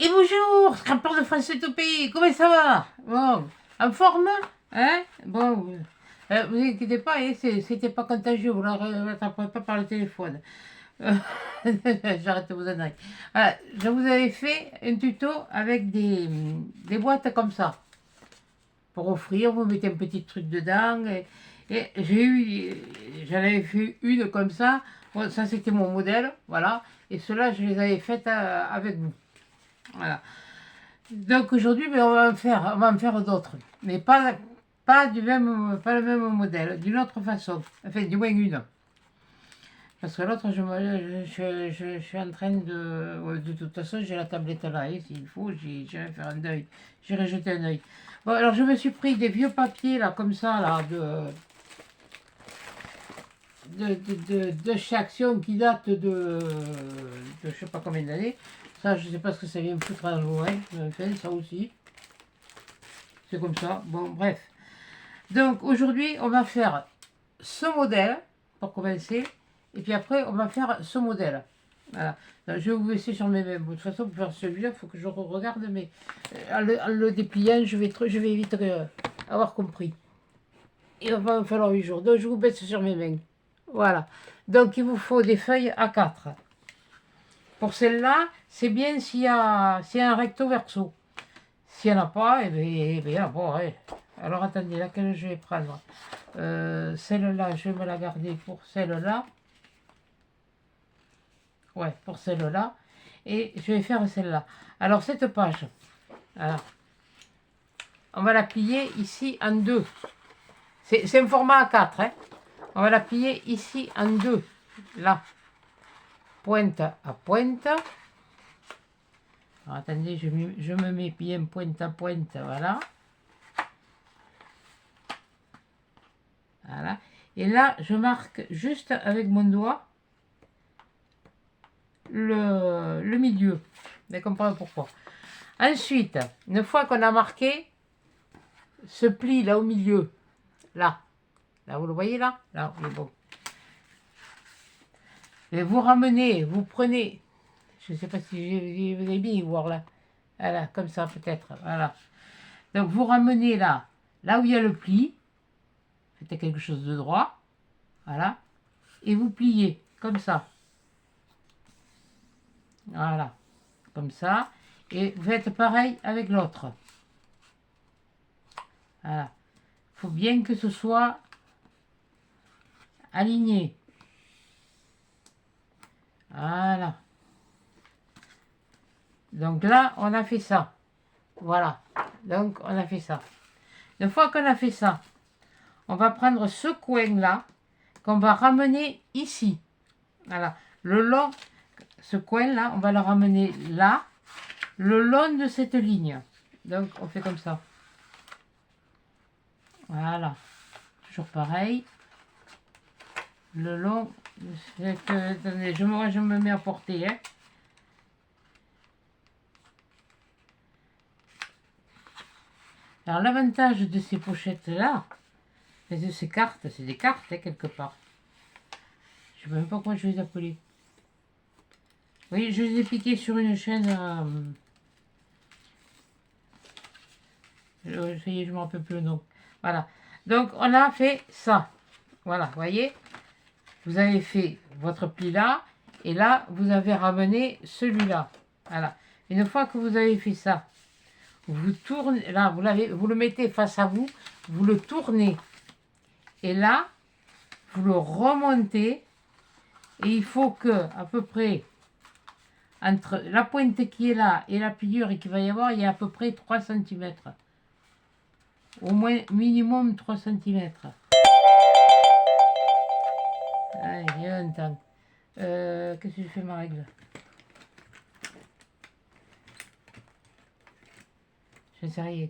Et bonjour, scrapeur de France et tout pays, comment ça va? Bon, en forme? Hein? Bon, vous inquiétez pas, hein, c'était pas contagieux, vous ne rattraperez pas par le téléphone. Euh, J'arrête de vous en dire. Voilà, je vous avais fait un tuto avec des boîtes comme ça. Pour offrir, vous mettez un petit truc dedans. Et j'en avais fait une comme ça. Bon, ça, c'était mon modèle, voilà. Et ceux-là, je les avais faites avec vous. Voilà. Donc aujourd'hui, ben, on va en faire d'autres, mais pas le même modèle, d'une autre façon, enfin du moins une. Parce que l'autre, je suis en train de... ouais, de toute façon, j'ai la tablette là, et s'il faut, j'irai faire un œil. J'irai jeter un œil. Bon, alors je me suis pris des vieux papiers, là, comme ça, là, de chez Action qui date de je sais pas combien d'années. Ça, je sais pas ce que ça vient me foutre à jour, hein. Enfin, ça aussi. C'est comme ça. Bon, bref. Donc aujourd'hui, on va faire ce modèle pour commencer. Et puis après, on va faire ce modèle. Voilà. Donc, je vais vous laisser sur mes mains. De toute façon, pour faire celui-là, il faut que je regarde. Mais en le dépliant, je vais vite avoir compris. Il va me falloir 8 jours. Donc je vous baisse sur mes mains. Voilà. Donc il vous faut des feuilles A4. Pour celle-là, c'est bien s'il y a un recto verso. S'il n'y en a pas, eh bien, bon, ouais. Alors attendez, laquelle je vais prendre? Celle-là, je vais me la garder pour celle-là. Ouais, pour celle-là. Et je vais faire celle-là. Alors cette page, voilà. On va la plier ici en deux. C'est un format A4, hein. On va la plier ici en deux. Là. Pointe à pointe. Alors, attendez, je me mets bien pointe à pointe, voilà. Voilà. Et là, je marque juste avec mon doigt le milieu. Vous comprenez pourquoi. Ensuite, une fois qu'on a marqué ce pli là au milieu, là, vous le voyez là, là, il est bon. Et vous ramenez, vous prenez, je ne sais pas si vous avez bien voir là, voilà, comme ça peut-être, voilà. Donc vous ramenez là où il y a le pli, faites quelque chose de droit, voilà, et vous pliez comme ça. Voilà, comme ça. Et vous faites pareil avec l'autre. Voilà. Il faut bien que ce soit aligné. Voilà. Donc là, on a fait ça. Voilà. Donc, on a fait ça. Une fois qu'on a fait ça, on va prendre ce coin-là qu'on va ramener ici. Voilà. Le long, ce coin-là, on va le ramener là, le long de cette ligne. Donc, on fait comme ça. Voilà. Toujours pareil. Le long de cette... Attendez, je me mets à portée. Hein. Alors, l'avantage de ces pochettes-là, de ces cartes, c'est des cartes, hein, quelque part. Je ne sais même pas comment je vais les appeler. Oui, je les ai piquées sur une chaîne... ça y est, je ne me rappelle plus le nom. Voilà. Donc, on a fait ça. Voilà, vous voyez. Vous avez fait votre pli là. Et là, vous avez ramené celui-là. Voilà. Une fois que vous avez fait ça, vous tournez... Là, vous le mettez face à vous. Vous le tournez. Et là, vous le remontez. Et il faut que, à peu près, entre la pointe qui est là et la pliure qu'il va y avoir, il y a à peu près 3 cm. Au moins, minimum 3 cm. Allez, il y a un temps. Qu'est-ce que je fais ma règle? Je ne sais rien.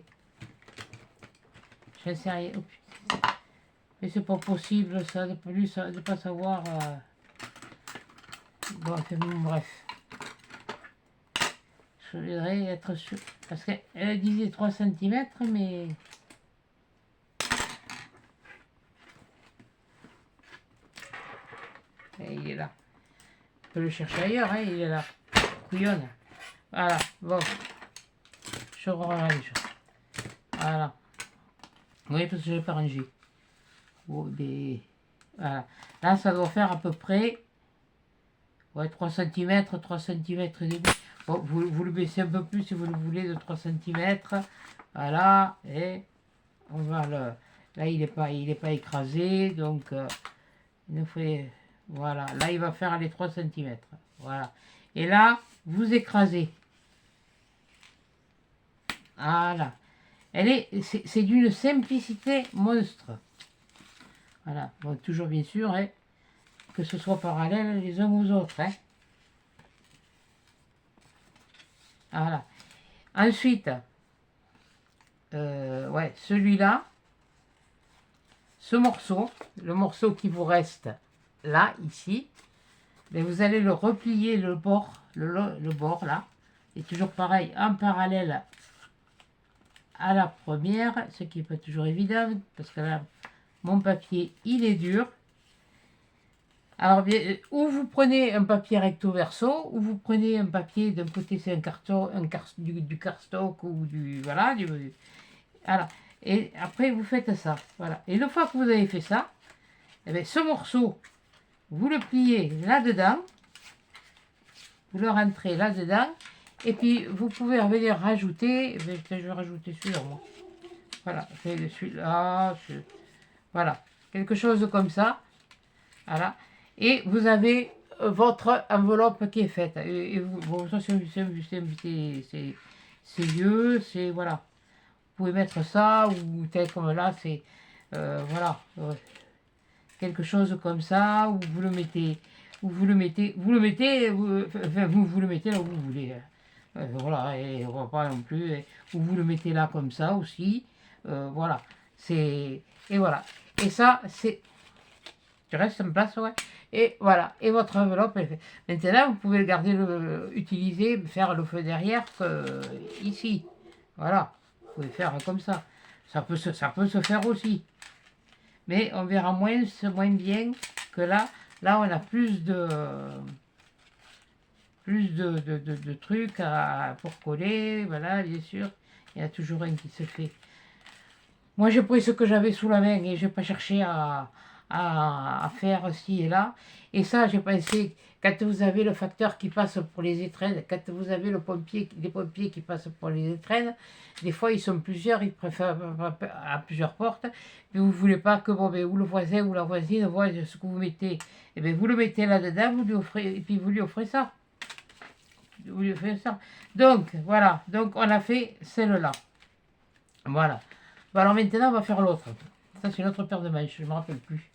Je ne sais rien. Oh, putain. Mais c'est pas possible, ça, de pas savoir... Bon, bref. Je voudrais être sûr. Parce qu'elle disait 3 cm, mais... Et il est là. On peut le chercher ailleurs, hein, il est là. Couillonne. Voilà, bon, je range. Voilà. Oui, parce que je l'ai pas rangé. Oh, voilà. Là, ça doit faire à peu près ouais, 3 cm, 3 cm et demi. Bon, vous le baissez un peu plus si vous le voulez, de 3 cm. Voilà, et on va le... Là, il est pas écrasé, donc il nous fait... Voilà, là, il va faire les 3 cm. Voilà. Et là, vous écrasez. Voilà. C'est d'une simplicité monstre. Voilà. Bon, toujours bien sûr, hein, que ce soit parallèle les uns aux autres. Hein. Voilà. Ensuite, ouais, celui-là, ce morceau, le morceau qui vous reste là, ici, mais vous allez le replier le bord, le bord là, et toujours pareil, en parallèle à la première, ce qui n'est pas toujours évident, parce que là, mon papier, il est dur. Alors, bien, ou vous prenez un papier recto verso, ou vous prenez un papier, d'un côté c'est un carton, du cardstock, ou du, voilà, voilà. Et après, vous faites ça, voilà. Et une fois que vous avez fait ça, eh bien, ce morceau, vous le pliez là-dedans, vous le rentrez là-dedans, et puis vous pouvez revenir rajouter, je vais rajouter celui-là, moi. Voilà, celui-là, voilà, quelque chose comme ça, voilà. Et vous avez votre enveloppe qui est faite. Et bon, ça c'est vieux, c'est, voilà. Vous pouvez mettre ça, ou tel comme là, c'est, voilà, quelque chose comme ça, où vous le mettez, vous le mettez, enfin, vous le mettez là où vous voulez. Voilà, et on va pas non plus, ou vous le mettez là comme ça aussi, voilà, c'est, et voilà, et ça, c'est, tu restes en place, ouais, et voilà, et votre enveloppe est faite. Maintenant, vous pouvez le garder, utiliser, faire le feu derrière, ici, voilà, vous pouvez faire comme ça peut se faire aussi. Mais on verra moins bien que là. Là, on a plus de trucs pour coller. Voilà, bien sûr. Il y a toujours un qui se fait. Moi, j'ai pris ce que j'avais sous la main et je n'ai pas cherché à faire ci et là. Et ça, j'ai pensé, quand vous avez le facteur qui passe pour les étrennes, quand vous avez les pompiers qui passent pour les étrennes, des fois, ils sont plusieurs, ils préfèrent à plusieurs portes, mais vous ne voulez pas que bon, ben, ou le voisin ou la voisine voit ce que vous mettez. Et bien, vous le mettez là-dedans, vous lui offrez, et puis vous lui offrez ça. Vous lui offrez ça. Donc, voilà. Donc, on a fait celle-là. Voilà. Bon, alors maintenant, on va faire l'autre. Ça, c'est l'autre paire de manches, je ne me rappelle plus.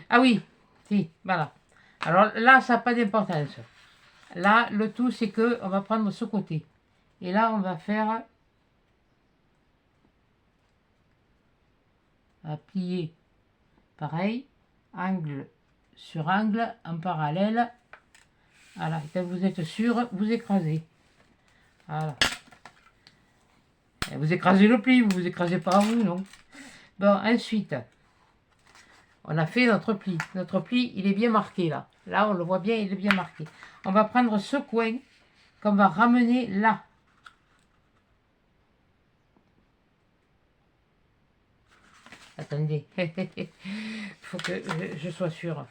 Ah oui, si, voilà. Alors là, ça n'a pas d'importance. Là, le tout, c'est que on va prendre ce côté. Et là, on va faire... à plier. Pareil, angle sur angle, en parallèle. Voilà, et quand vous êtes sûr, vous écrasez. Voilà. Et vous écrasez le pli, vous écrasez pas vous, non. Bon, ensuite, on a fait notre pli. Notre pli, il est bien marqué là. Là, on le voit bien, il est bien marqué. On va prendre ce coin qu'on va ramener là. Attendez. Il faut que je sois sûre.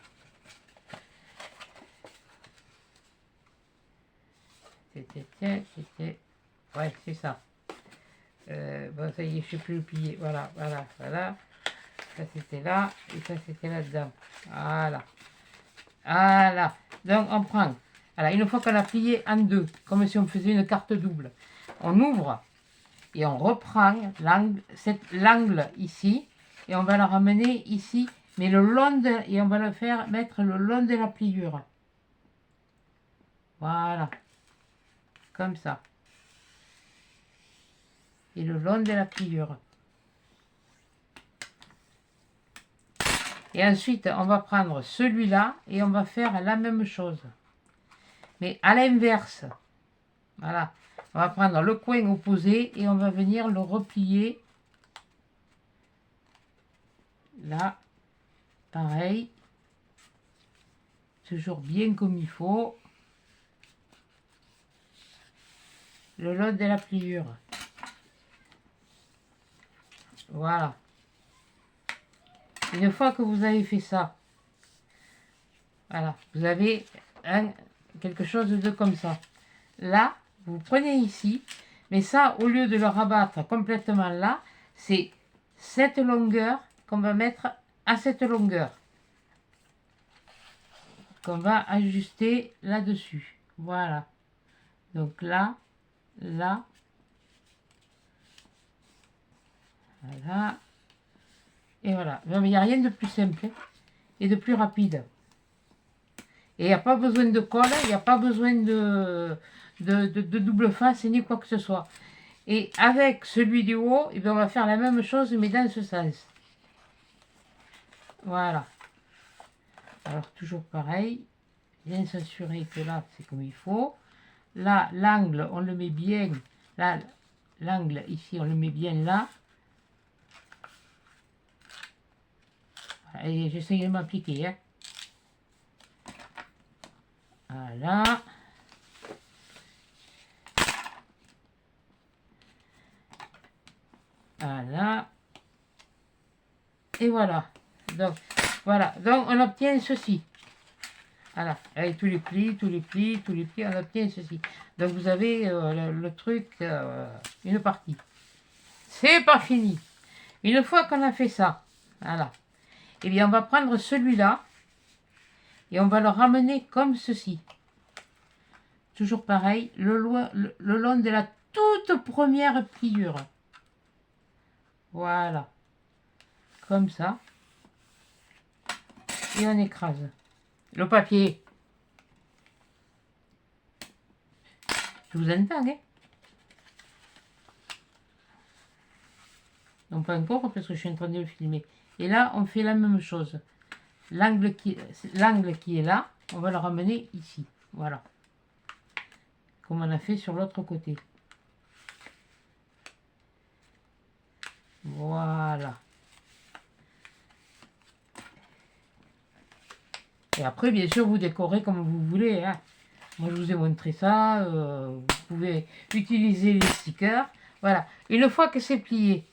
C'était... Ouais, c'est ça. Bon, ça y est, je ne sais plus le plier. Voilà, voilà, voilà. Ça, c'était là. Et ça, c'était là-dedans. Voilà. Voilà. Donc, on prend. Voilà, une fois qu'on a plié en deux, comme si on faisait une carte double, on ouvre et on reprend l'angle ici et on va le ramener ici, mais le long de, et on va le faire mettre le long de la pliure. Voilà. Comme ça. Et le long de la pliure. Et ensuite, on va prendre celui-là et on va faire la même chose. Mais à l'inverse. Voilà. On va prendre le coin opposé et on va venir le replier. Là. Pareil. Toujours bien comme il faut. le long de la pliure. Voilà. Une fois que vous avez fait ça, voilà, vous avez quelque chose de comme ça. Là, vous prenez ici, mais ça, au lieu de le rabattre complètement là, c'est cette longueur qu'on va mettre à cette longueur, qu'on va ajuster là-dessus. Voilà. Donc là, là, voilà, et voilà. Mais il n'y a rien de plus simple et de plus rapide. Et il n'y a pas besoin de colle, il n'y a pas besoin de double face ni quoi que ce soit. Et avec celui du haut, eh bien, on va faire la même chose, mais dans ce sens. Voilà. Alors, toujours pareil. Bien s'assurer que là, c'est comme il faut. Là, l'angle, on le met bien. Là, l'angle, ici, on le met bien là. Et j'essaye de m'appliquer. Hein. Voilà. Voilà. Et voilà. Donc, voilà. Donc, on obtient ceci. Voilà. Avec tous les plis, on obtient ceci. Donc, vous avez le truc, une partie. C'est pas fini. Une fois qu'on a fait ça, voilà. Eh bien, on va prendre celui-là et on va le ramener comme ceci. Toujours pareil, le long de la toute première pliure. Voilà. Comme ça. Et on écrase. Le papier. Je vous entends, hein? Non, pas encore parce que je suis en train de le filmer. Et là, on fait la même chose. L'angle qui est là, on va le ramener ici. Voilà. Comme on a fait sur l'autre côté. Voilà. Et après, bien sûr, vous décorez comme vous voulez. Hein. Moi, je vous ai montré ça. Vous pouvez utiliser les stickers. Voilà. Une fois que c'est plié,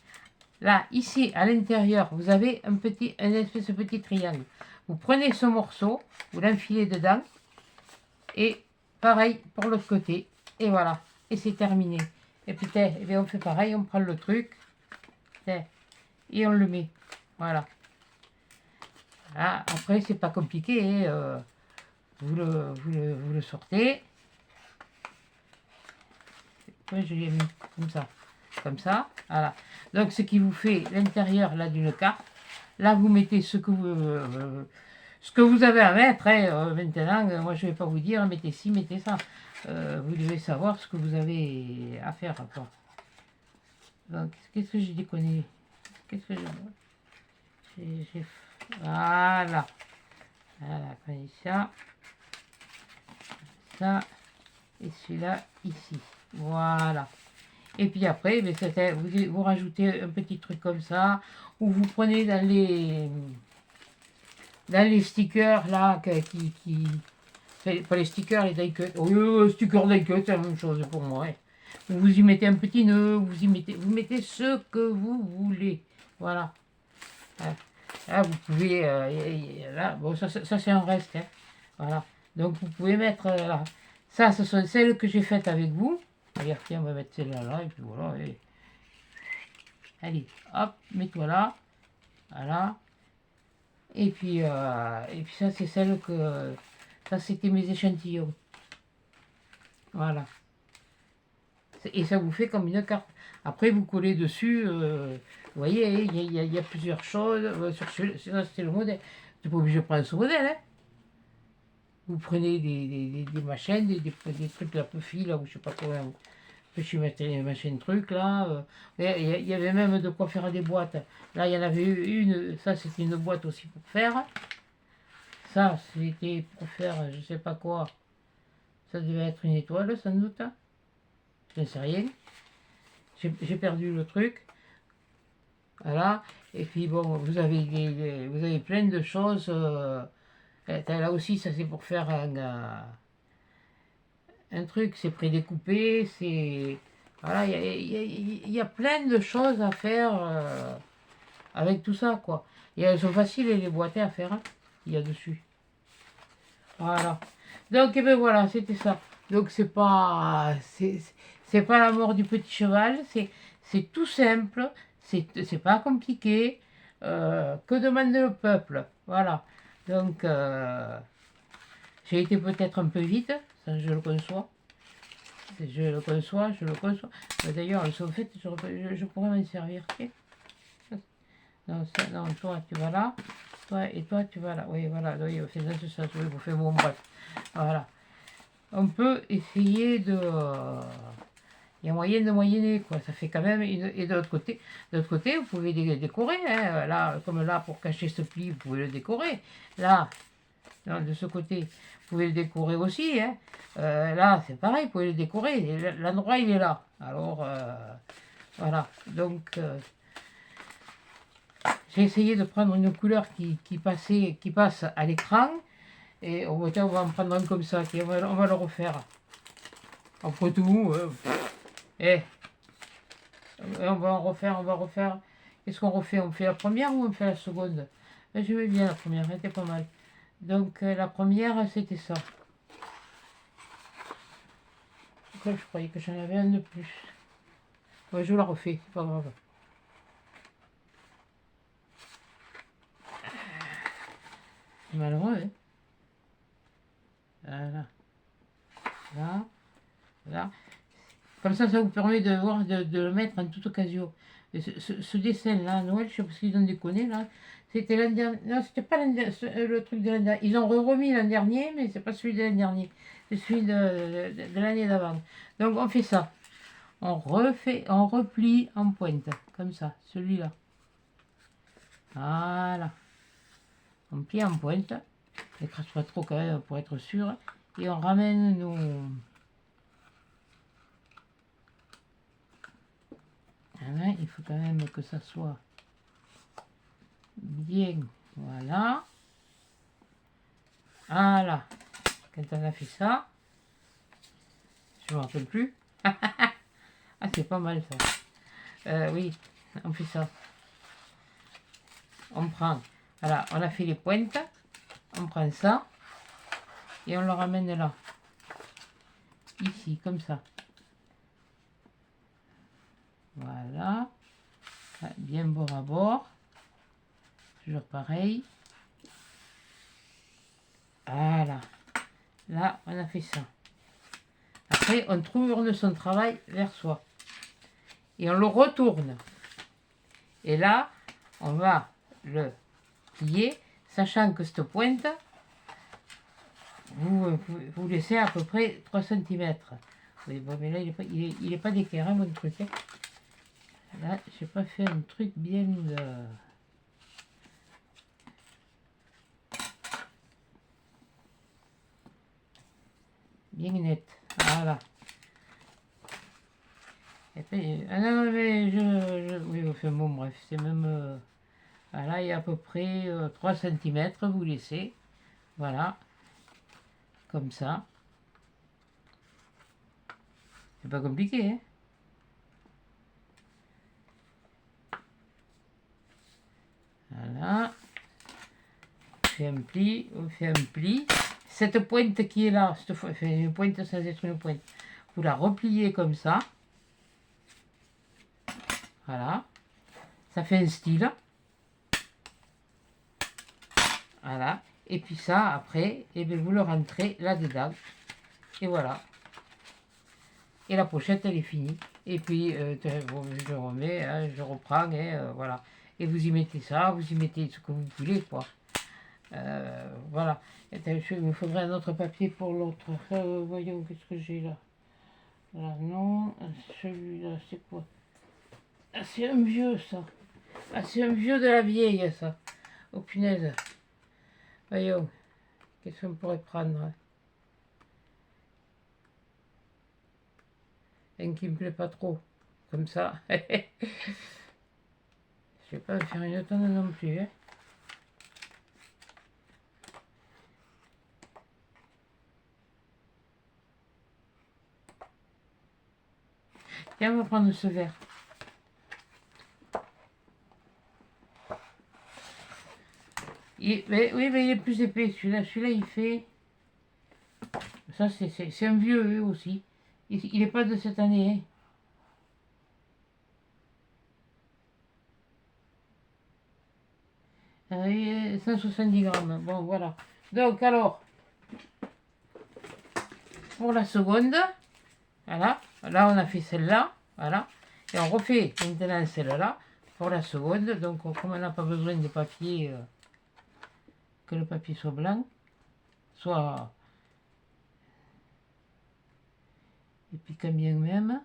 là, ici, à l'intérieur, vous avez un espèce de petit triangle. Vous prenez ce morceau, vous l'enfilez dedans. Et pareil pour l'autre côté. Et voilà. Et c'est terminé. Et putain, eh bien, on fait pareil. On prend le truc. Et on le met. Voilà. Là, après, c'est pas compliqué. Vous le sortez. Oui, je l'ai mis comme ça. Comme ça. Voilà. Donc, ce qui vous fait l'intérieur là d'une carte. Là, vous mettez ce que vous avez à mettre. Hein. Maintenant, moi, je ne vais pas vous dire, mettez ci, mettez ça. Vous devez savoir ce que vous avez à faire. Quoi. Donc, qu'est-ce que j'ai déconné? Qu'est-ce que j'ai... Voilà. Voilà, prenez ça. Ça. Et celui-là, ici. Voilà. Et puis après, vous rajoutez un petit truc comme ça. Ou vous prenez dans les stickers, là, pas les stickers, les die cut. Oh, sticker die cut, c'est la même chose pour moi. Hein. Vous y mettez un petit nœud, vous mettez ce que vous voulez. Voilà. Là, vous pouvez, là, bon, ça c'est un reste, hein. Voilà. Donc vous pouvez mettre là. Ça, ce sont celles que j'ai faites avec vous. Regarde, tiens, on va mettre celle-là là, et puis voilà. Et... Allez, hop, mets-toi là. Voilà. Et puis ça, c'est celle que... Ça, c'était mes échantillons. Voilà. Et ça vous fait comme une carte. Après, vous collez dessus. Vous voyez, il y a plusieurs choses. Sur celui-là, c'était le modèle. Vous n'êtes pas obligé de prendre ce modèle. Hein. Vous prenez des machines, des trucs là, peu fil, là, ou je sais pas quoi. Je suis mettre les machines trucs là. Il y avait même de quoi faire des boîtes. Là, il y en avait une. Ça, c'était une boîte aussi pour faire. Ça, c'était pour faire je sais pas quoi. Ça devait être une étoile, sans doute. Je ne sais rien. J'ai perdu le truc. Voilà. Et puis bon, vous avez plein de choses. Là aussi, ça c'est pour faire un truc, c'est prédécoupé, c'est... Voilà, il y a plein de choses à faire avec tout ça, quoi. Et elles sont faciles, les boîtiers à faire, hein, il y a dessus. Voilà. Donc, eh ben voilà, c'était ça. Donc, c'est pas la mort du petit cheval, c'est tout simple, c'est pas compliqué. Que demande le peuple? Voilà. Donc, j'ai été peut-être un peu vite, ça je le conçois. Je le conçois, je le conçois. D'ailleurs, le fait, je pourrais m'en servir. Tiens. Non, non, toi, tu vas là. Toi et toi, tu vas là. Oui, voilà. Oui, c'est dans ce sens. Oui, vous faites bon, bref. Voilà. On peut essayer de... il y a moyen de moyenner, quoi. Ça fait quand même... Et de l'autre côté, vous pouvez décorer. Hein. Là, comme là, pour cacher ce pli, vous pouvez le décorer. Là, non, de ce côté, vous pouvez le décorer aussi. Hein. Là, c'est pareil, vous pouvez le décorer. L'endroit, il est là. Alors, voilà. Donc, j'ai essayé de prendre une couleur qui passe à l'écran. Et tiens, on va en prendre un comme ça. Tiens, on va le refaire. Après tout, eh, on va en refaire, on va refaire. Qu'est-ce qu'on refait? On fait la première ou on fait la seconde? Je vais bien la première, elle était pas mal. Donc la première, c'était ça. Pourquoi je croyais que j'en avais un de plus? Ouais, je la refais, c'est pas grave. C'est malheureux, hein? Voilà. Là, là. Comme ça vous permet de voir, de le mettre en toute occasion. Et ce dessin-là, Noël, je sais pas s'ils ont déconné, là. C'était l'an dernier. Non, c'était pas le truc de l'an dernier. Ils ont remis l'an dernier, mais c'est pas celui de l'an dernier. C'est celui de l'année d'avant. Donc on fait ça. On refait, on replie en pointe. Comme ça, celui-là. Voilà. On plie en pointe. N'écrase pas trop quand même pour être sûr. Et on ramène nos... Voilà, il faut quand même que ça soit bien. Voilà. Voilà. Quand on a fait ça, je ne me rappelle plus. Ah, c'est pas mal ça. Oui, on fait ça. On prend, voilà, on a fait les pointes. On prend ça et on le ramène là. Ici, comme ça. Voilà. Bien bord à bord. Toujours pareil. Voilà. Là, on a fait ça. Après, on tourne son travail vers soi. Et on le retourne. Et là, on va le plier, sachant que cette pointe, vous laissez à peu près 3 cm. Oui, bon, mais là, il est pas d'équerre, mon truc. Hein. Là, j'ai pas fait un truc bien... bien net. Voilà. Et puis, ah non, mais oui, enfin bon, bref, c'est même... voilà, il y a à peu près 3 cm, vous laissez. Voilà. Comme ça. C'est pas compliqué, hein. Voilà. On fait un pli, on fait un pli. Cette pointe qui est là, cette fois, une pointe sans être une pointe, vous la repliez comme ça. Voilà. Ça fait un style. Voilà. Et puis ça, après, et bien vous le rentrez là-dedans. Et voilà. Et la pochette, elle est finie. Et puis, je remets, hein, je reprends, et voilà. Et vous y mettez ça, vous y mettez ce que vous voulez, quoi. Voilà. Il me faudrait un autre papier pour l'autre. Voyons, qu'est-ce que j'ai là. Là, non. Celui-là, c'est quoi? Ah, c'est un vieux, ça. Ah, c'est un vieux de la vieille, ça. Oh, punaise. Voyons. Qu'est-ce qu'on pourrait prendre? Un qui me plaît pas trop. Comme ça. Je vais pas me faire une tonne non plus, hein. Tiens, on va prendre ce verre. Oui, mais il est plus épais, celui-là. Celui-là, il fait... Ça, c'est un vieux, eux aussi. Il n'est pas de cette année, hein. Et 170 grammes. Bon, voilà. Donc, alors, pour la seconde, voilà. Là, on a fait celle-là. Voilà. Et on refait maintenant celle-là pour la seconde. Donc, comme on n'a pas besoin de papier, que le papier soit blanc, soit... Et puis, quand bien même,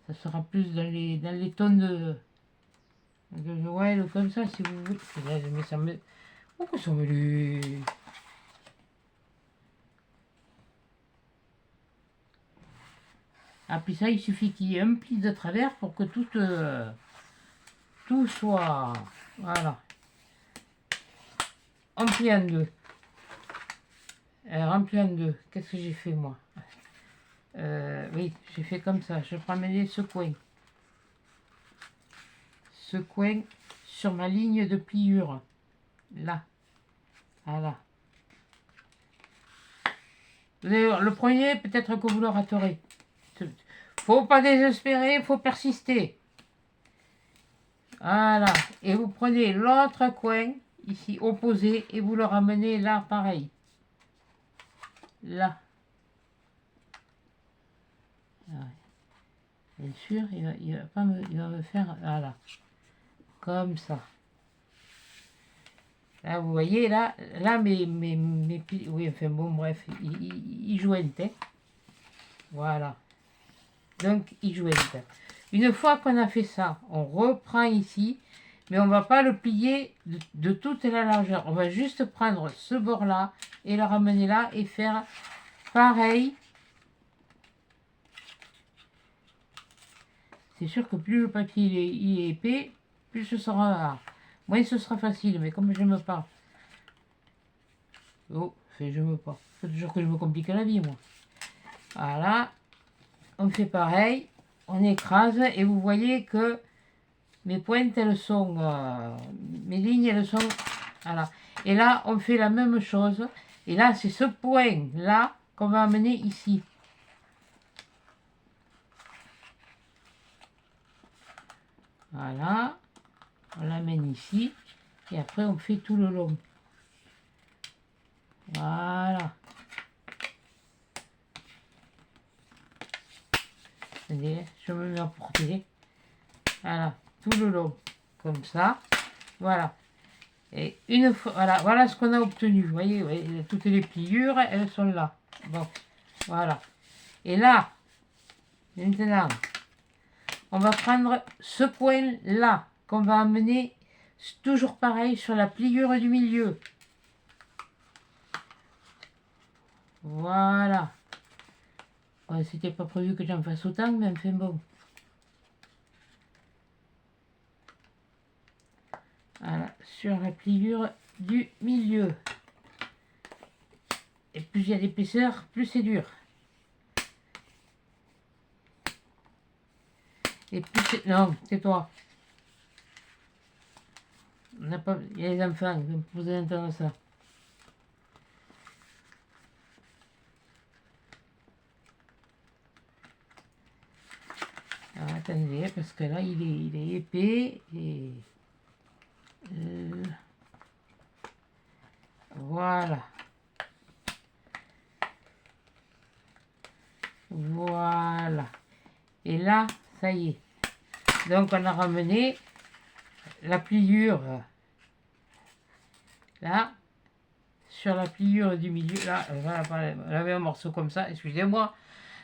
ça sera plus dans les tons de Noël ou comme ça, si vous voulez. Là, mais ça me... Pourquoi ça me le... Ah, puis ça, il suffit qu'il y ait un pli de travers pour que tout soit... Voilà. En pli en deux. Alors, en pli en deux. Qu'est-ce que j'ai fait, moi? Oui, j'ai fait comme ça. Je prends ce coin. Ce coin sur ma ligne de pliure. Là. Voilà. Le premier, peut-être que vous le raterez. Faut pas désespérer, faut persister. Voilà. Et vous prenez l'autre coin, ici, opposé, et vous le ramenez là, pareil. Là. Bien sûr, il va me faire, voilà. Comme ça. Là, vous voyez, là oui, enfin bon, bref, ils joignent, hein. Voilà. Donc, ils joignent. Une fois qu'on a fait ça, on reprend ici, mais on ne va pas le plier de toute la largeur. On va juste prendre ce bord-là et le ramener là et faire pareil. C'est sûr que plus le papier il est épais, plus ce sera... Moins ce sera facile, mais comme je n'aime pas... Oh, je n'aime pas. C'est toujours que je me complique la vie, moi. Voilà. On fait pareil. On écrase et vous voyez que mes pointes, elles sont... mes lignes, elles sont... Voilà. Et là, on fait la même chose. Et là, c'est ce point-là qu'on va amener ici. Voilà. On l'amène ici. Et après, on fait tout le long. Voilà. Attendez, je me mets à portée. Voilà, tout le long. Comme ça. Voilà. Et une fois, voilà ce qu'on a obtenu. Vous voyez, toutes les pliures, elles sont là. Bon, voilà. Et là, maintenant, on va prendre ce coin-là qu'on va amener toujours pareil sur la pliure du milieu. Voilà. Ouais, c'était pas prévu que j'en fasse autant, mais enfin bon. Voilà, sur la pliure du milieu. Et plus il y a d'épaisseur, plus c'est dur. Et plus c'est... Non, tais-toi. On n'a pas... Il y a les enfants, vous allez entendre ça. Alors, attendez, parce que là, il est épais et... voilà. Voilà. Et là, ça y est. Donc, on a ramené la pliure là, sur la pliure du milieu. Là, voilà, on avait un morceau comme ça, excusez-moi.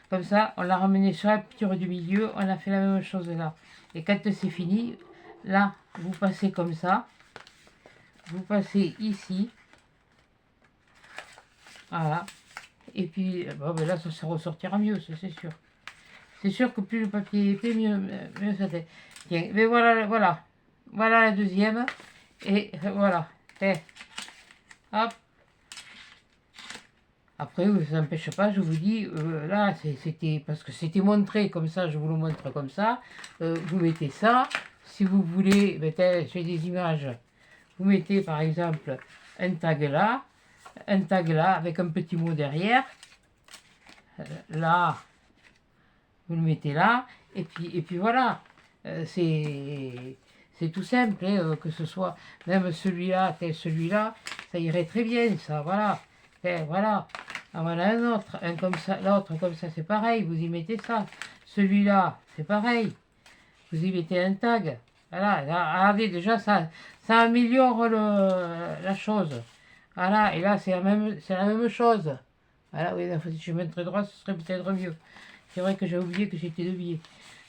Comme ça, on l'a ramené sur la pliure du milieu. On a fait la même chose là. Et quand c'est fini, là, vous passez comme ça. Vous passez ici. Voilà. Et puis, bon, ben là, ça ressortira mieux, c'est sûr. C'est sûr que plus le papier est épais, mieux ça fait. Tiens, mais voilà, voilà. Voilà la deuxième. Et voilà. Et, hop. Après, ça n'empêche pas, je vous dis, là, c'était parce que c'était montré comme ça, je vous le montre comme ça. Vous mettez ça. Si vous voulez, j'ai des images. Vous mettez par exemple un tag là, avec un petit mot derrière. Là, vous le mettez là. Et puis voilà. C'est tout simple, hein, que ce soit même celui-là, tel celui-là, ça irait très bien, ça, voilà. Et voilà. Ah, voilà un autre, un comme ça, l'autre comme ça, c'est pareil, vous y mettez ça. Celui-là, c'est pareil, vous y mettez un tag. Voilà, là, regardez, déjà, ça améliore la chose. Voilà, et là, c'est la même chose. Voilà, oui, là, si je mettrais droit, ce serait peut-être mieux. C'est vrai que j'ai oublié que j'étais devié.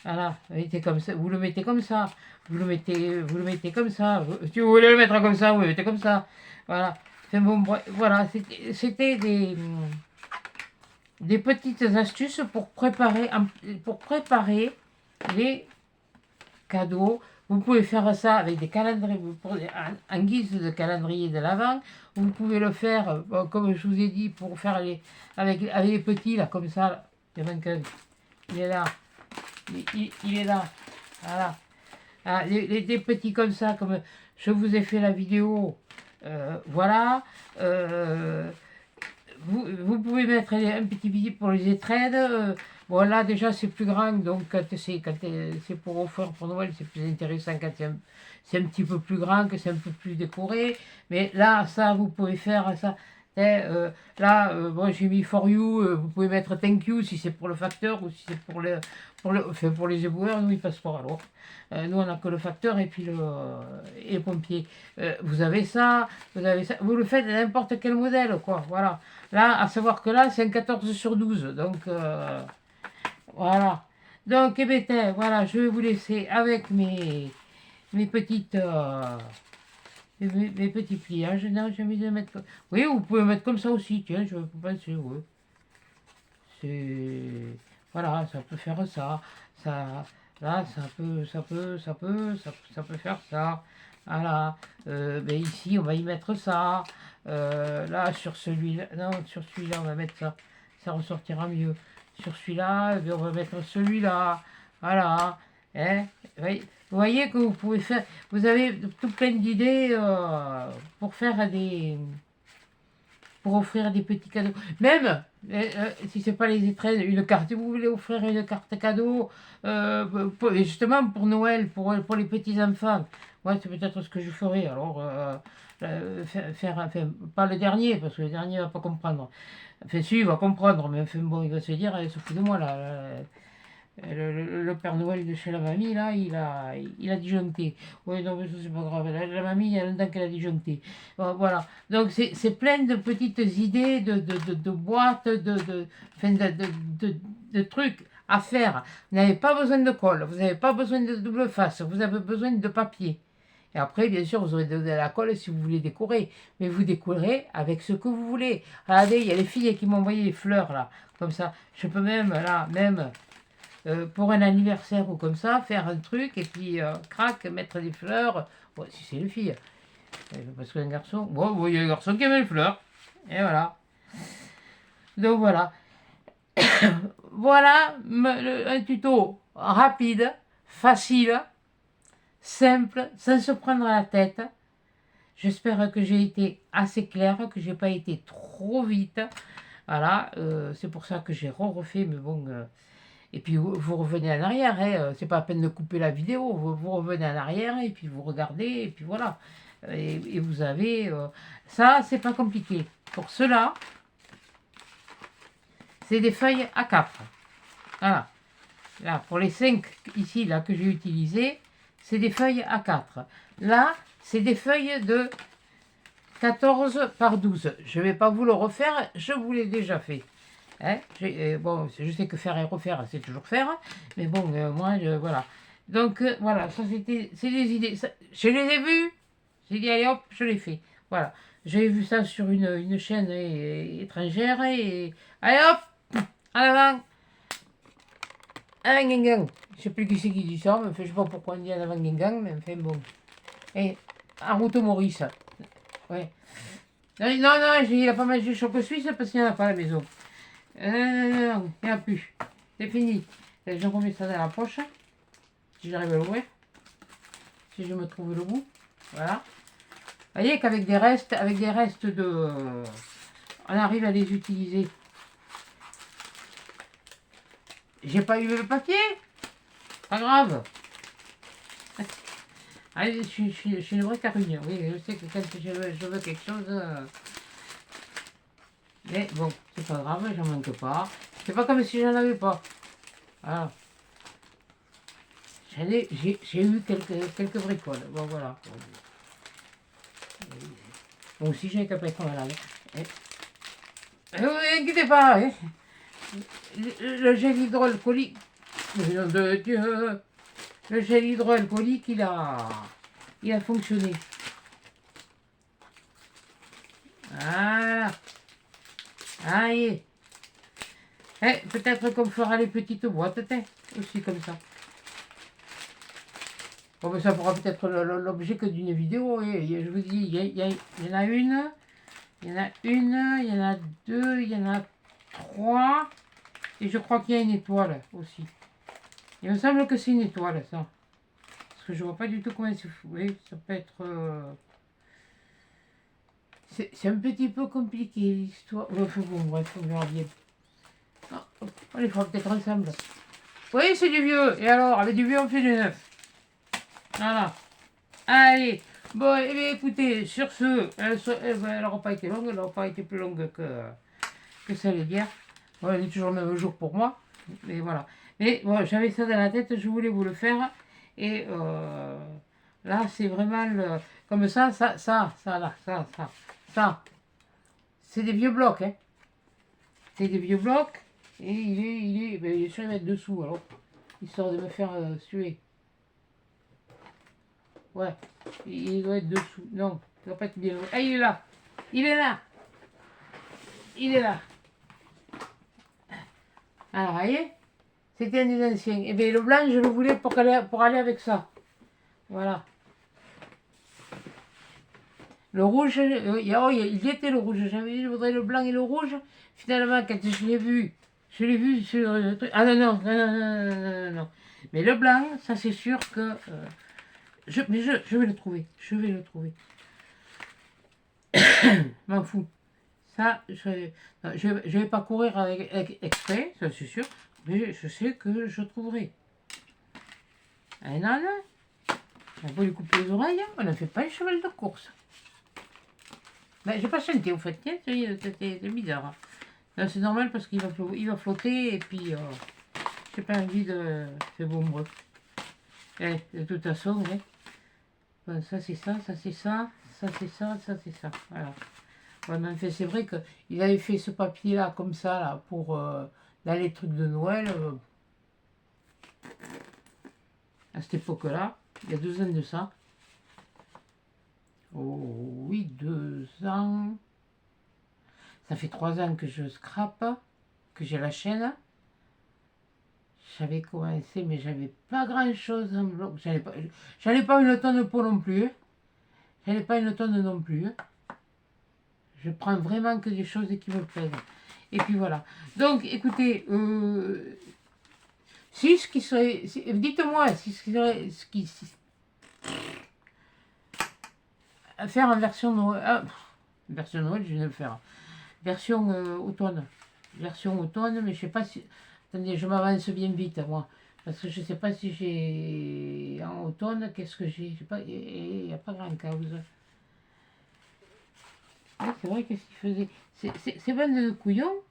Voilà, comme ça, vous le mettez comme ça, vous le mettez comme ça. Si vous voulez le mettre comme ça, vous le mettez comme ça. Voilà. Enfin, bon, voilà, c'était des petites astuces pour préparer les cadeaux. Vous pouvez faire ça avec des calendriers, en guise de calendrier de l'Avent. Vous pouvez le faire, comme je vous ai dit, pour faire avec les petits, là, comme ça. Il y a il est là. Il est là. Voilà. Ah, des petits comme ça, comme je vous ai fait la vidéo. Voilà. Vous pouvez mettre un petit billet pour les étraides. Bon, là, déjà, c'est plus grand. Donc, quand c'est pour offrir pour Noël, c'est plus intéressant quand c'est un petit peu plus grand, que c'est un peu plus décoré. Mais là, ça, vous pouvez faire ça. Là, bon, j'ai mis for you, vous pouvez mettre thank you si c'est pour le facteur ou si c'est enfin, pour les éboueurs, nous ils passent pas alors. Nous on a que le facteur et puis et le pompier. Vous avez ça, vous le faites n'importe quel modèle, quoi, voilà. Là, à savoir que là, c'est un 14/12, donc voilà. Donc, eh bien, voilà, je vais vous laisser avec mes petites. Mes petits pliages, non, j'ai envie de mettre comme... Oui, vous pouvez mettre comme ça aussi, tiens, je peux penser, oui. C'est... Voilà, ça peut faire ça. Là, ça peut faire ça. Voilà. Ben ici, on va y mettre ça. Là, sur celui-là, non, sur celui-là, on va mettre ça. Ça ressortira mieux. Sur celui-là, on va mettre celui-là. Voilà. Hein? Oui. Vous voyez que vous pouvez faire... Vous avez tout plein d'idées pour faire pour offrir des petits cadeaux. Même si c'est pas les étrennes, une carte, si vous voulez offrir une carte cadeau, justement pour Noël, pour les petits enfants, ouais, c'est peut-être ce que je ferai. Alors, enfin, pas le dernier, parce que le dernier va pas comprendre. Enfin, si, il va comprendre, mais enfin, bon, il va se dire, il se fout de moi là. Le Père Noël de chez la mamie, là, il a disjoncté. Oui, non, mais ça, c'est pas grave. La mamie, il y a longtemps qu'elle a disjoncté. Voilà. Donc, c'est plein de petites idées, de boîtes, enfin, de trucs à faire. Vous n'avez pas besoin de colle, vous n'avez pas besoin de double face, vous avez besoin de papier. Et après, bien sûr, vous aurez de la colle si vous voulez décorer. Mais vous décorez avec ce que vous voulez. Regardez, il y a les filles qui m'ont envoyé les fleurs, là. Comme ça. Je peux même, là, même... pour un anniversaire ou comme ça, faire un truc et puis crac, mettre des fleurs. Bon, si c'est une fille, parce qu'un garçon, bon, il y a un garçon qui aime les fleurs. Et voilà. Donc voilà. Voilà un tuto rapide, facile, simple, sans se prendre la tête. J'espère que j'ai été assez claire, que j'ai pas été trop vite. Voilà, c'est pour ça que j'ai refait, mais bon. Et puis vous revenez en arrière, hein, c'est pas la peine de couper la vidéo, vous revenez en arrière et puis vous regardez, et puis voilà. Et vous avez... ça, c'est pas compliqué. Pour cela, c'est des feuilles A4. Voilà. Là, pour les 5 ici, là, que j'ai utilisées, c'est des feuilles A4. Là, c'est des feuilles de 14 par 12. Je ne vais pas vous le refaire, je vous l'ai déjà fait. Hein, bon, je sais que faire et refaire, c'est toujours faire, mais bon, moi, voilà. Donc, voilà, ça c'est des idées. Ça, je les ai vues, j'ai dit, allez hop, je l'ai fait. Voilà, j'ai vu ça sur une chaîne étrangère, et allez hop, en avant, avant gang. Je sais plus qui c'est qui dit ça, mais enfin, je sais pas pourquoi on dit en avant gang, mais enfin bon. Et en route Maurice, ouais. Non, non, non, il n'a pas mangé du chocolat suisse parce qu'il n'y en a pas à la maison. Non, non, non, il n'y en a plus. C'est fini. Je remets ça dans la poche. Si j'arrive à l'ouvrir. Si je me trouve le bout. Voilà. Vous voyez qu'avec des restes de... on arrive à les utiliser. J'ai pas eu le papier. Pas grave. Allez, je suis une vraie carugne. Oui, je sais que quand je veux quelque chose... mais bon, c'est pas grave, j'en manque pas. C'est pas comme si j'en avais pas. Voilà. J'ai eu quelques bricoles. Bon, voilà. Bon, aussi, j'ai un capricorne malade. Ne vous inquiétez pas. Hein. Le gel hydroalcoolique. Le nom de Dieu. Le gel hydroalcoolique, il a fonctionné. Voilà. Allez. Peut-être qu'on fera les petites boîtes, aussi comme ça. Bon, mais ça pourra peut-être l'objet que d'une vidéo. Et je vous dis, il y en a une, il y en a une, il y en a deux, il y en a trois. Et je crois qu'il y a une étoile aussi. Il me semble que c'est une étoile, ça. Parce que je vois pas du tout comment c'est fou. Oui, ça peut être... c'est un petit peu compliqué, l'histoire. Enfin, bon, bref, on verra bien. Ah, on les fera peut-être ensemble. Oui, c'est du vieux. Et alors, avec du vieux, on fait du neuf. Voilà. Allez. Bon, eh bien, écoutez, sur ce, elle n'aura pas été longue, elle n'aura pas été plus longue que celle d'hier. Bon, elle est toujours le même jour pour moi. Mais voilà. Mais bon, j'avais ça dans la tête, je voulais vous le faire. Et là, c'est vraiment le, comme ça, là, ça. C'est des vieux blocs, hein. C'est des vieux blocs. Et il est sûr de mettre dessous, alors. Histoire de me faire suer. Ouais. Il doit être dessous. Non, il doit pas être bien. Ah, il est là. Il est là. Il est là. Alors, vous voyez, c'était un des anciens. Et bien, le blanc, je le voulais pour aller avec ça. Voilà. Le rouge, il y était le rouge. J'avais dit, je voudrais le blanc et le rouge. Finalement, quand je l'ai vu sur le truc. Ah non, non, non, non, non, non, non, non. Mais le blanc, ça c'est sûr que... mais je vais le trouver. Je vais le trouver. M'en fous. Ça, je vais pas courir avec exprès, ça c'est sûr. Mais je sais que je trouverai. Un âne, on peut lui couper les oreilles, on ne fait pas un cheval de course. Ben, j'ai pas chanté au fait, c'est bizarre. C'est normal parce qu'il va flotter et puis j'ai pas envie de... C'est bon, de toute façon, ben, ça c'est ça, ça c'est ça, ça c'est ça, ça c'est ça. Voilà. Ouais, mais en fait, c'est vrai qu'il avait fait ce papier-là comme ça, là, pour dans les trucs de Noël. À cette époque-là, il y a 2 ans de ça. Oh oui, 2 ans. Ça fait 3 ans que je scrape, que j'ai la chaîne. J'avais commencé, mais j'avais pas grand-chose en bloc. J'en ai pas une tonne pour non plus. J'en ai pas une tonne non plus. Je prends vraiment que des choses qui me plaisent. Et puis voilà. Donc, écoutez, si ce qui serait... dites-moi, si ce qui serait... faire en version Noël... Ah, version Noël, je vais le faire. Version automne. Version automne, mais je sais pas si... Attendez, je m'avance bien vite, moi. Parce que je sais pas si j'ai... En automne, qu'est-ce que j'ai? Je sais pas, il n'y a pas grand cause. Ah, c'est vrai, qu'est-ce qu'il faisait? C'est bande de couillons.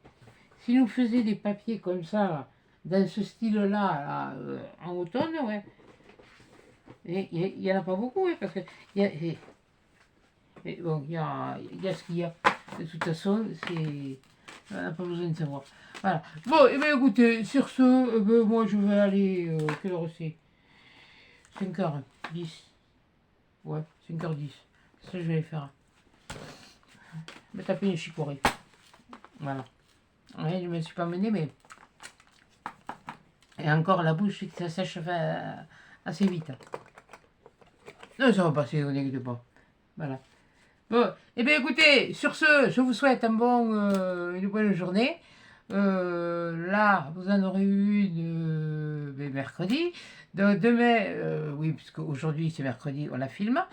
S'ils nous faisaient des papiers comme ça, là, dans ce style-là, là, en automne, ouais. Il n'y en a pas beaucoup, parce que... bon, il y a ce qu'il y a. De toute façon, on n'a pas besoin de savoir. Voilà. Bon, et bien écoutez, sur ce, moi je vais aller... quelle heure c'est? 5h10. Ouais, 5h10. Ça, je vais aller faire. Me taper une chicorée. Voilà. Ouais, je me suis pas mené, mais... Et encore, la bouche, ça sèche assez vite. Non, ça va passer, on n'inquiète pas. Voilà. Bon, eh bien écoutez, sur ce, je vous souhaite une bonne journée. Là, vous en aurez eu une mercredi. Demain, oui, puisque aujourd'hui c'est mercredi, on la filme.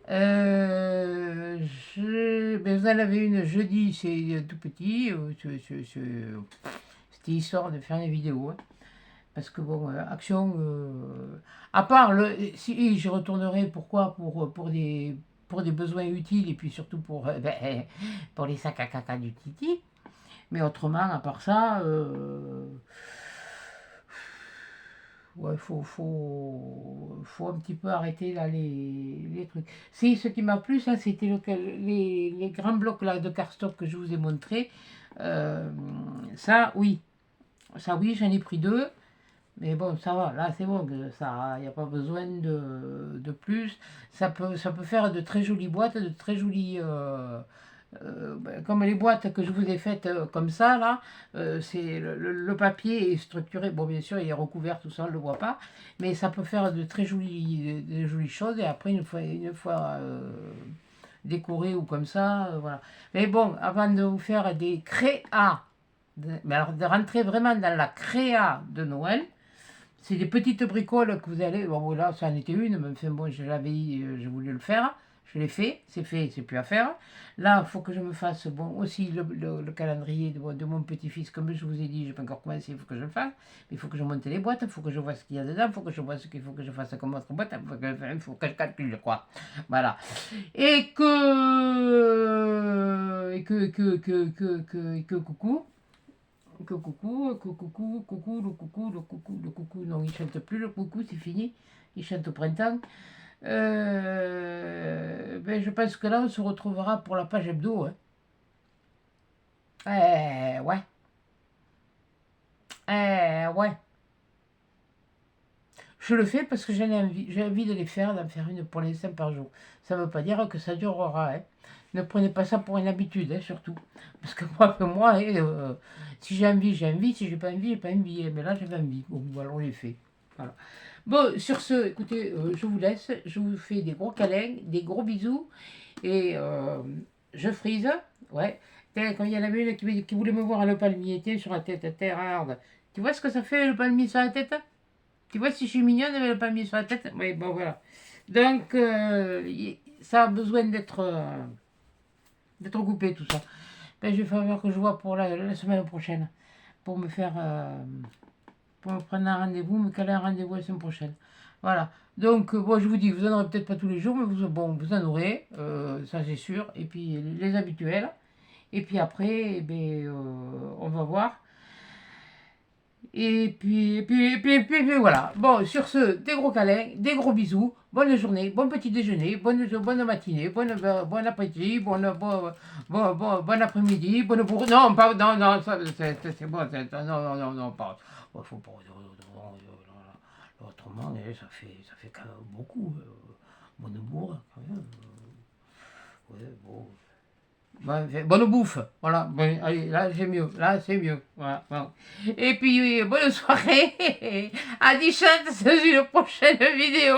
Euh, vous en avez une jeudi, c'est tout petit. C'était histoire de faire une vidéo, hein. Parce que bon, action, à part si je retournerai, pourquoi pour des besoins utiles et puis surtout pour les sacs à caca du Titi. Mais autrement, à part ça, ouais, faut un petit peu arrêter là les trucs. Si, ce qui m'a plu, ça, c'était les grands blocs là, de cardstock que je vous ai montré. Euh, ça oui, j'en ai pris deux. Mais bon, ça va, là c'est bon, ça, il n'y a pas besoin de plus. Ça peut faire de très jolies boîtes, de très jolies. Comme les boîtes que je vous ai faites comme ça, là, c'est le papier est structuré. Bon, bien sûr, il est recouvert, tout ça, on ne le voit pas. Mais ça peut faire de jolies choses. Et après, une fois décoré ou comme ça, voilà. Mais bon, avant de vous faire des créas, mais alors de rentrer vraiment dans la créa de Noël, c'est des petites bricoles que vous allez. Bon, voilà, ça en était une, mais enfin, bon, je l'avais dit, je voulais le faire. Je l'ai fait, c'est plus à faire. Là, il faut que je me fasse bon, aussi le calendrier de mon petit-fils. Comme je vous ai dit, je n'ai pas encore commencé, il faut que je le fasse. Mais il faut que je monte les boîtes, il faut que je vois ce qu'il y a dedans, il faut que je vois ce qu'il faut que je fasse comme autre boîte, il faut que je calcule, quoi. Voilà. Et coucou. Le coucou, non, il chante plus le coucou, c'est fini. Il chante au printemps. Je pense que là, on se retrouvera pour la page hebdo, hein. Ouais. Ouais. Je le fais parce que j'ai envie de les faire, d'en faire une pour l'instant par jour. Ça ne veut pas dire que ça durera, hein. Ne prenez pas ça pour une habitude, hein, surtout. Parce que moi si j'ai envie, j'ai envie. Si j'ai pas envie, j'ai pas envie. Mais là, j'avais envie. Bon, voilà, on les fait. Voilà. Bon, sur ce, écoutez, je vous laisse. Je vous fais des gros câlins, des gros bisous. Et je frise. Ouais. Tiens, quand il y en avait une qui voulait me voir à le palmier, tiens, sur la tête, terre, regarde. Tu vois ce que ça fait, le palmier sur la tête? Tu vois si je suis mignonne avec le palmier sur la tête? Oui, bon, voilà. Donc, ça a besoin d'être coupé, tout ça. Ben, je vais falloir que je vois pour la semaine prochaine. Pour me faire. Pour me prendre un rendez-vous, me caler un rendez-vous la semaine prochaine. Voilà. Donc, bon, je vous dis, vous en aurez peut-être pas tous les jours, mais vous en aurez, ça c'est sûr. Et puis, les habituels. Et puis après, on va voir. Et puis, voilà. Bon, sur ce, des gros câlins, des gros bisous, bonne journée, bon petit déjeuner, bonne matinée, bon appétit, bon après-midi, bonne bourre. Non, pas, non, non, c'est bon, non, pas. Il faut pas. Autrement, ça fait quand même beaucoup. Bonne bourre, quand même. Ouais, bon. Bonne bouffe, voilà. Bon, allez, là c'est mieux, Voilà, bon. Et puis bonne soirée, à 10 sur une prochaine vidéo.